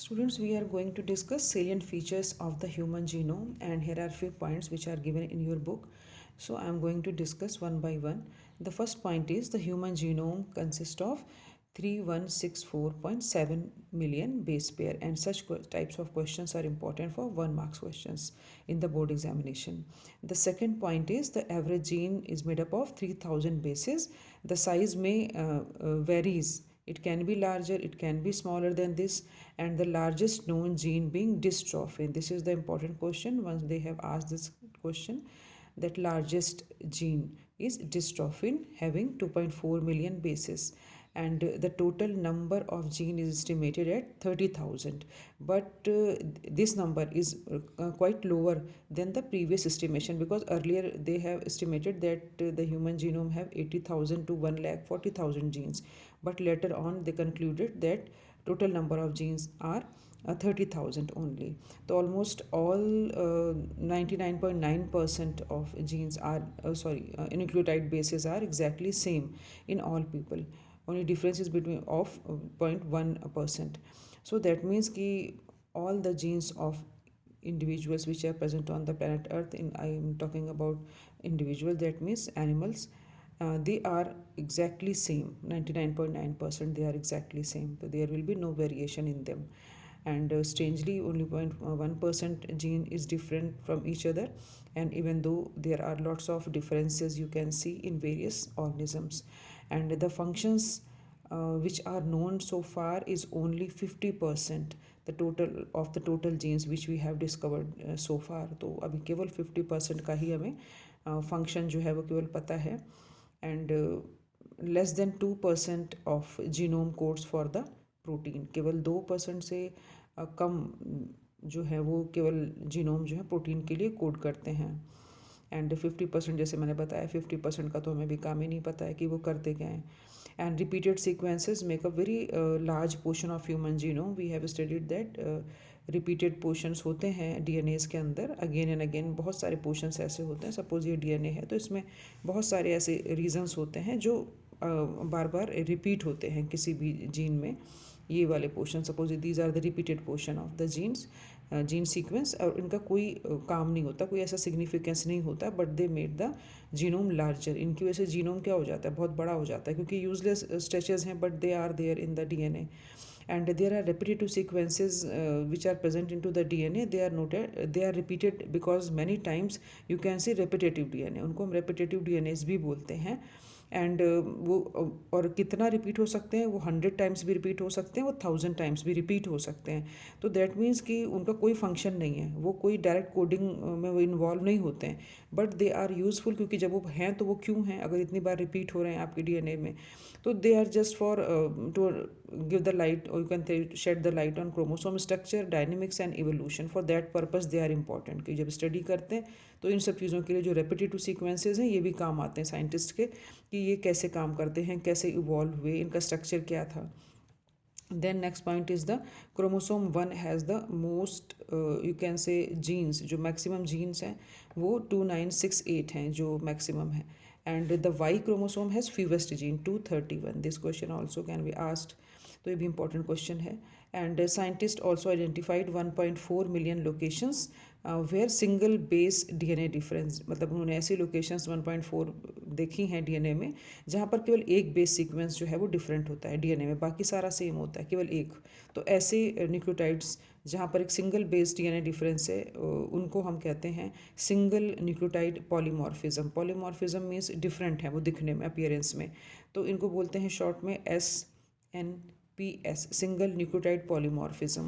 Students, we are going to discuss salient features of the human genome, and here are few points which are given in your book. So I am going to discuss one by one. The first point is the human genome consists of 3164.7 million base pair, and such types of questions are important for 1 marks questions in the board examination. The second point is the average gene is made up of 3000 bases. The size may varies. It can be larger, it can be smaller than this, and the largest known gene being dystrophin. This is the important question. Once they have asked this question, that largest gene is dystrophin, having 2.4 million bases, and the total number of gene is estimated at 30,000, but this number is quite lower than the previous estimation, because earlier they have estimated that the human genome have 80,000 to 1,40,000 genes, but later on they concluded that total number of genes are 30,000 only. So almost all 99.9% of genes are nucleotide bases are exactly same in all people. Only difference is between of 0.1%. So that means ki all the genes of individuals which are present on the planet Earth, I am talking about individual, that means animals, they are exactly same. 99.9% they are exactly same. So there will be no variation in them, and strangely only 0.1% gene is different from each other, and even though there are lots of differences you can see in various organisms, and the functions which are known so far is only 50% the total of the total genes which we have discovered so far. तो अभी केवल 50% का ही हमें function जो है वो केवल पता है, and less than 2% of genome codes for the protein. केवल 2% से कम जो है वो केवल जीनोम जो है प्रोटीन के लिए कोड करते हैं, एंड 50% जैसे मैंने बताया 50% का तो हमें भी काम ही नहीं पता है कि वो करते क्या हैं. And repeated sequences make a very large portion of human genome. We have studied that repeated portions होते हैं डीएनएस के अंदर, अगेन एंड अगेन बहुत सारे पोर्शंस ऐसे होते हैं. सपोज ये डीएनए है तो इसमें बहुत सारे ऐसे रीजन्स होते हैं जो बार बार रिपीट होते हैं किसी भी जीन में. ये वाले portion, suppose these are the repeated portion of the genes gene sequence, और इनका कोई काम नहीं होता, कोई ऐसा सिग्निफिकेंस नहीं होता, but they made the genome larger. इनकी वजह से जीनोम क्या हो जाता है, बहुत बड़ा हो जाता है, क्योंकि यूजलेस स्ट्रेचेस हैं but they are there in the DNA. And there are repetitive sequences which are present into the DNA. They are repeated because many times you can see repetitive DNA. उनको हम repetitive DNAs भी बोलते हैं. And वो और कितना repeat हो सकते हैं, वो 100 टाइम्स भी रिपीट हो सकते हैं, वो 1000 टाइम्स भी रिपीट हो सकते हैं. तो दैट मीन्स कि उनका कोई फंक्शन नहीं है, वो कोई डायरेक्ट कोडिंग में वो इन्वॉल्व नहीं होते हैं, बट दे आर यूजफुल. क्योंकि जब वो हैं तो वो क्यों हैं, अगर इतनी बार रिपीट हो रहे हैं आपके डीएनए में, तो they are just for to give the light, और you can shed the light on chromosome structure, dynamics and evolution. For that purpose they are important. कि जब स्टडी करते हैं तो इन सब चीज़ों के लिए जो रेपिटेटिव सीक्वेंसेज हैं ये भी काम आते हैं साइंटिस्ट के, कि ये कैसे काम करते हैं, कैसे इवॉल्व हुए, इनका स्ट्रक्चर क्या था. Then next point is the chromosome 1 has the most you can say genes. जो मैक्सिमम जीन्स हैं वो 2968 हैं जो मैक्सिमम है, and the Y chromosome has fewest gene 231. This question also can be asked, तो ये भी इंपॉर्टेंट क्वेश्चन है. And scientist also identified 1.4 million locations where single base DNA difference. मतलब उन्होंने ऐसी लोकेशंस 1.4 देखी हैं डीएनए में जहाँ पर केवल एक बेस सीक्वेंस जो है वो डिफरेंट होता है डीएनए में, बाकी सारा सेम होता है, केवल एक. तो ऐसे न्यूक्लियोटाइड्स जहाँ पर एक सिंगल बेस डीएनए डिफरेंस है उनको हम कहते हैं single nucleotide polymorphism. Polymorphism means different है वो दिखने में, अपीयरेंस में, तो इनको बोलते हैं शॉर्ट में SNPS, single nucleotide polymorphism.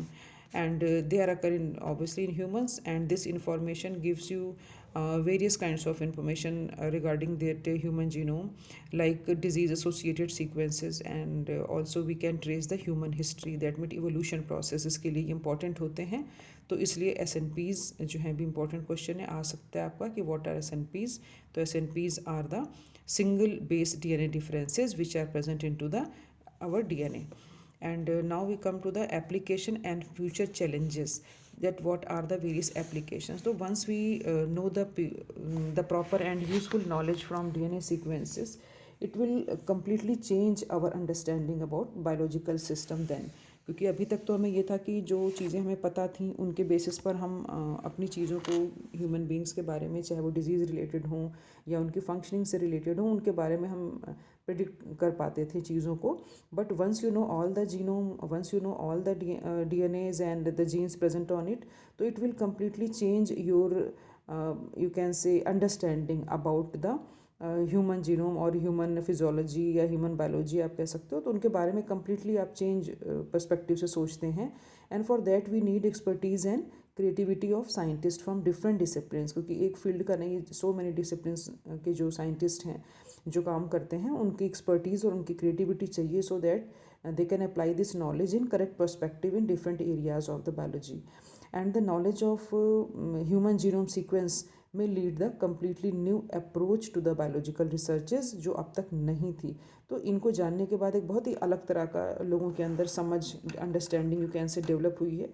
And they are occurring obviously in humans, and this information gives you various kinds of information regarding their human genome, like disease associated sequences, and also we can trace the human history. that means evolution process इसके लिए important होते हैं. तो इसलिए SNPs जो हैं भी important question है, आ सकता है आपका कि what are SNPs. तो SNPs are the single base DNA differences which are present into the our DNA. And now we come to the application and future challenges, that what are the various applications. So once we know the proper and useful knowledge from DNA sequences, it will completely change our understanding about biological system then. क्योंकि अभी तक तो हमें ये था कि जो चीज़ें हमें पता थी उनके बेसिस पर हम अपनी चीज़ों को, ह्यूमन बींग्स के बारे में, चाहे वो डिजीज़ रिलेटेड हों या उनकी फंक्शनिंग से रिलेटेड हों, उनके बारे में हम प्रिडिक्ट कर पाते थे चीज़ों को. But once you know all the genome, once you know all the DNAs and the genes present on it, तो it will completely change your you can say understanding about the human genome और human physiology या human biology आप कह सकते हो. तो उनके बारे में कम्प्लीटली आप चेंज पर्सपेक्टिव से सोचते हैं. And for that we need expertise and creativity of scientist from different disciplines, क्योंकि एक फील्ड का नहीं, सो मैनी डिसिप्लिन्स के जो साइंटिस्ट हैं जो काम करते हैं, उनकी एक्सपर्टीज़ और उनकी क्रिएटिविटी चाहिए so that they can apply this knowledge in correct perspective in different areas of the biology. And the knowledge of human genome sequence may lead the completely new approach to the biological researches जो अब तक नहीं थी. तो इनको जानने के बाद एक बहुत ही अलग तरह का लोगों के अंदर समझ, अंडरस्टैंडिंग यू कैन से डेवलप हुई है.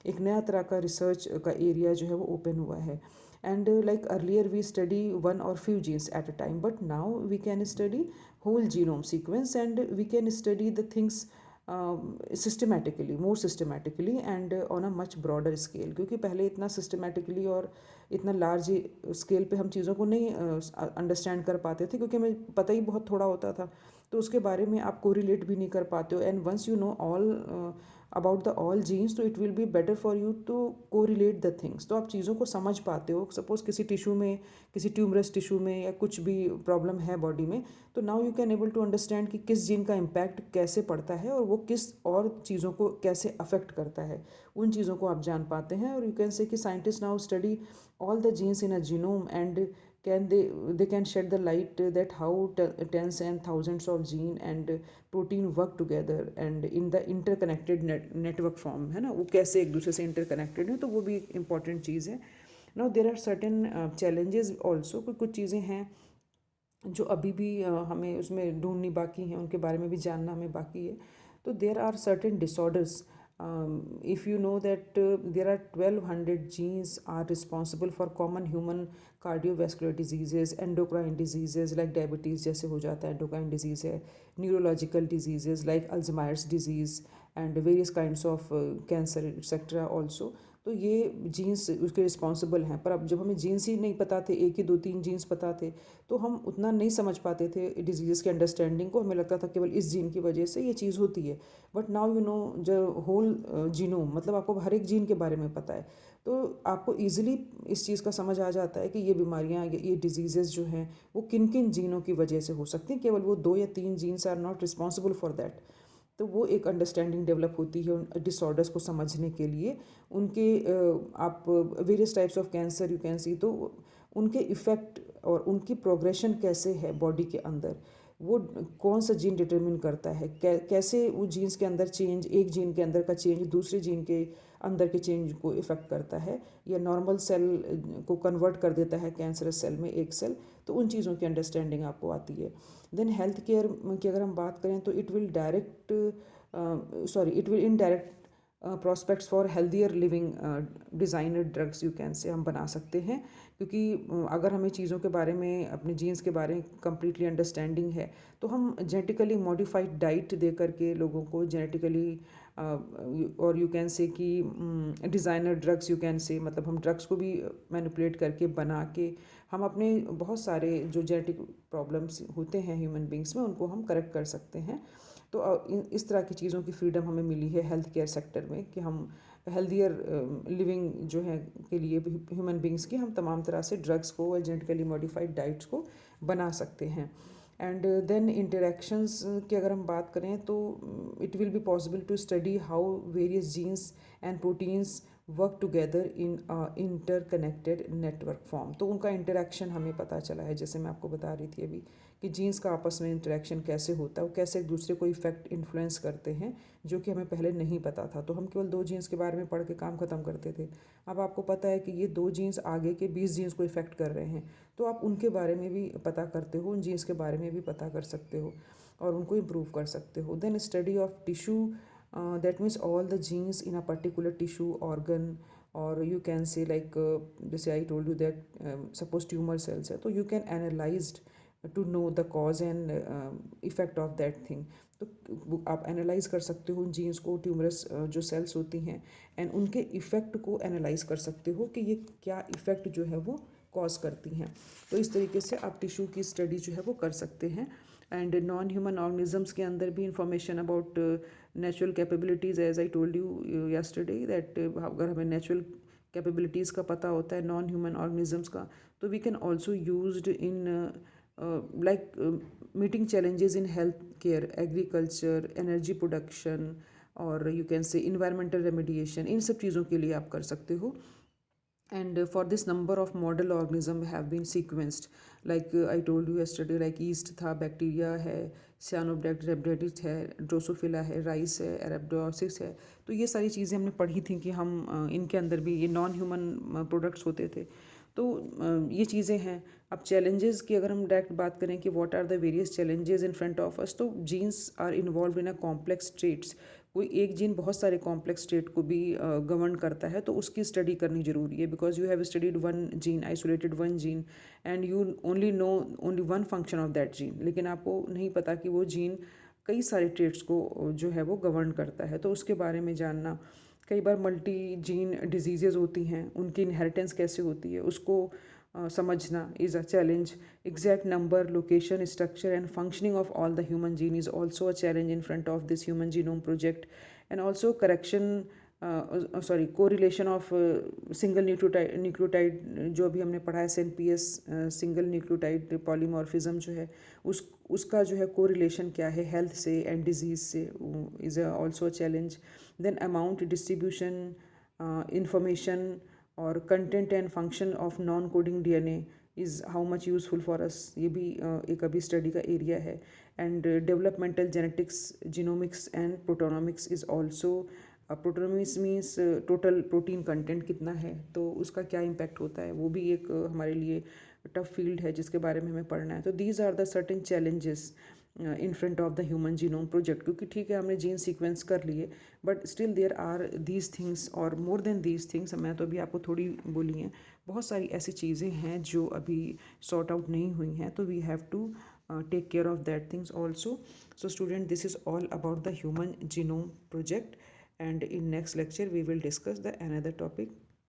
एक नया तरह का रिसर्च का एरिया जो है वो ओपन हुआ है. And like earlier we study one or few genes at a time, but now we can study whole genome sequence and we can study the things systematically, more systematically and on a much broader scale. क्योंकि पहले इतना systematically और इतना large scale पे हम चीज़ों को नहीं अंडरस्टैंड कर पाते थे, क्योंकि हमें पता ही बहुत थोड़ा होता था. तो उसके बारे में आप कोरिलेट भी नहीं कर पाते हो. And once you know all about the all genes, तो it will be better for you to correlate the things. तो आप चीज़ों को समझ पाते हो. सपोज किसी टिश्यू में, किसी ट्यूमरस टिश्यू में या कुछ भी प्रॉब्लम है बॉडी में, तो now you can able to understand कि किस जीन का इम्पैक्ट कैसे पड़ता है और वो किस और चीज़ों को कैसे अफेक्ट करता है. उन चीज़ों को आप जान पाते हैं. और यू कैन से कि scientist now study all the genes in a genome and they can shed the light that how tens and thousands of gene and protein work together and in the interconnected network form, है ना, वो कैसे एक दूसरे से interconnected है. तो वो भी एक इम्पॉर्टेंट चीज़ है. Now there are certain challenges also. कुछ चीज़ें हैं जो अभी भी हमें उसमें ढूंढनी बाकी हैं, उनके बारे में भी जानना हमें बाकी है. तो there are certain disorders. If you know that there are 1200 genes are responsible for common human cardiovascular diseases, endocrine diseases like diabetes जैसे हो जाता है endocrine disease है, neurological diseases like Alzheimer's disease and various kinds of cancer etc also. तो ये jeans उसके responsible हैं. पर अब जब हमें जीन्स ही नहीं पता थे, एक ही 2-3 जीन्स पता थे, तो हम उतना नहीं समझ पाते थे डिजीज़ के अंडरस्टैंडिंग को. हमें लगता था केवल इस जीन की वजह से ये चीज़ होती है. बट नाउ यू नो जो होल जीनोम, मतलब आपको हर एक जीन के बारे में पता है. तो आपको ईजिली इस चीज़ का समझ आ जाता है कि ये बीमारियाँ, ये डिजीज़ेज़ जो हैं वो किन किन जीनों की वजह से हो सकती हैं. केवल वो 2 या 3 genes are not responsible for that. तो वो एक अंडरस्टैंडिंग डेवलप होती है उन डिसऑर्डर्स को समझने के लिए. उनके आप various types of cancer you can see, तो उनके इफ़ेक्ट और उनकी प्रोग्रेशन कैसे है बॉडी के अंदर, वो कौन सा जीन डिटरमिन करता है, कैसे वो जीन्स के अंदर चेंज, एक जीन के अंदर का चेंज दूसरे जीन के अंदर के चेंज को इफ़ेक्ट करता है, या नॉर्मल सेल को कन्वर्ट कर देता है कैंसरस सेल में एक सेल. तो उन चीज़ों की अंडरस्टैंडिंग आपको आती है. देन हेल्थ केयर की अगर हम बात करें तो it will indirect prospects for healthier living designer drugs you can से हम बना सकते हैं. क्योंकि अगर हमें चीज़ों के बारे में, अपने जीन्स के बारे में कम्प्लीटली अंडरस्टैंडिंग है, तो हम जेनेटिकली मॉडिफाइड डाइट दे करके लोगों को जेनेटिकली और यू कैन से कि डिज़ाइनर ड्रग्स यू कैन से, मतलब हम ड्रग्स को भी मैनिपुलेट करके बना के हम अपने बहुत सारे जो जेनेटिक प्रॉब्लम्स होते हैं ह्यूमन बींग्स में, उनको हम करेक्ट कर सकते हैं. तो इस तरह की चीज़ों की फ्रीडम हमें मिली है हेल्थ केयर सेक्टर में कि हम हेल्दियर लिविंग जो है के लिए ह्यूमन बींग्स की हम तमाम तरह से ड्रग्स को और जेनेटिकली मॉडिफाइड डाइट्स को बना सकते हैं. एंड देन इंटरेक्शंस की अगर हम बात करें तो it will be possible to study how various genes and proteins work together in interconnected network form. तो उनका इंटरेक्शन हमें पता चला है, जैसे मैं आपको बता रही थी अभी, कि जीन्स का आपस में इंटरेक्शन कैसे होता है, वो कैसे एक दूसरे को इफेक्ट इन्फ्लुएंस करते हैं, जो कि हमें पहले नहीं पता था. तो हम केवल 2 जीन्स के बारे में पढ़ के काम ख़त्म करते थे. अब आपको पता है कि ये 2 जीन्स आगे के 20 जीन्स को इफेक्ट कर रहे हैं. तो आप उनके बारे में भी पता करते हो, उन जीन्स के बारे में भी पता कर सकते हो और उनको इम्प्रूव कर सकते हो. Then study of tissue, that means all the genes in a particular tissue organ, or you can say like जैसे I told you that suppose tumor cells है, तो you can analyze to know the cause and effect of that thing. तो आप analyse कर सकते हो उन jeans को, ट्यूमरस जो सेल्स होती हैं, एंड उनके इफ़ेक्ट को एनालाइज कर सकते हो कि ये क्या इफ़ेक्ट जो है वो कॉज करती हैं। तो इस तरीके से आप टिश्यू की स्टडी जो है वो कर सकते हैं। एंड नॉन ह्यूमन ऑर्गेनिजम्स के अंदर भी information about natural capabilities, as I told you yesterday that अगर हमें नेचुरल कैपेबिलिटीज़ का पता होता है नॉन ह्यूमन ऑर्गेनिजम्स का, तो we can also used in like meeting challenges in healthcare, agriculture, energy production, और you can say environmental remediation, इन सब चीज़ों के लिए आप कर सकते हो। And for this number of model organism have been sequenced, like I told you yesterday, like yeast था, बैक्टीरिया है, cyanobacteria रेब्डेटिस है, ड्रोसोफिला है, राइस है, अरेबिडोसिस है। तो ये सारी चीज़ें हमने पढ़ी थी कि हम इनके अंदर भी ये नॉन ह्यूमन प्रोडक्ट्स होते थे। तो ये चीज़ें हैं। अब चैलेंजेस की अगर हम डायरेक्ट बात करें कि what are the various challenges in front of us, तो genes are involved in a complex traits. कोई एक जीन बहुत सारे कॉम्प्लेक्स स्टेट को भी गवर्न करता है, तो उसकी स्टडी करनी ज़रूरी है, because you have studied one gene, isolated one gene, and you only know only one function of that gene, लेकिन आपको नहीं पता कि वो जीन कई सारे ट्रेट्स को जो है वो गवर्न करता है। तो उसके बारे में जानना, कई बार मल्टी जीन डिजीज़ेज़ होती हैं, उनकी इनहेरिटेंस कैसे होती है उसको समझना is a challenge. Exact number, location, structure and functioning of all the human gene is also a challenge in front of this human genome project. And also correction, sorry, correlation of single nucleotide, जो भी हमने पढ़ा है SNPS, single nucleotide polymorphism जो है, उसका जो है कोरिलेशन क्या है हेल्थ से एंड डिजीज़ से, is also a challenge. Then amount, distribution, information और content and function of non coding DNA is how much useful for us, ये भी एक अभी स्टडी का एरिया है। And developmental genetics, genomics and proteomics is also, proteomics means total protein content कितना है, तो उसका क्या इम्पैक्ट होता है, वो भी एक हमारे लिए टफ फील्ड है जिसके बारे में हमें पढ़ना है। तो these are the certain challenges in front of the human genome project, क्योंकि ठीक है हमने जीन सीक्वेंस कर लिए, but still there are these things और मोर देन दीज थिंग्स। मैं तो अभी आपको थोड़ी बोली हैं, बहुत सारी ऐसी चीज़ें हैं जो अभी सॉर्ट आउट नहीं हुई हैं, तो we have to take care of that things also. So student, this is all about the human genome project, and in next lecture we will discuss the another topic.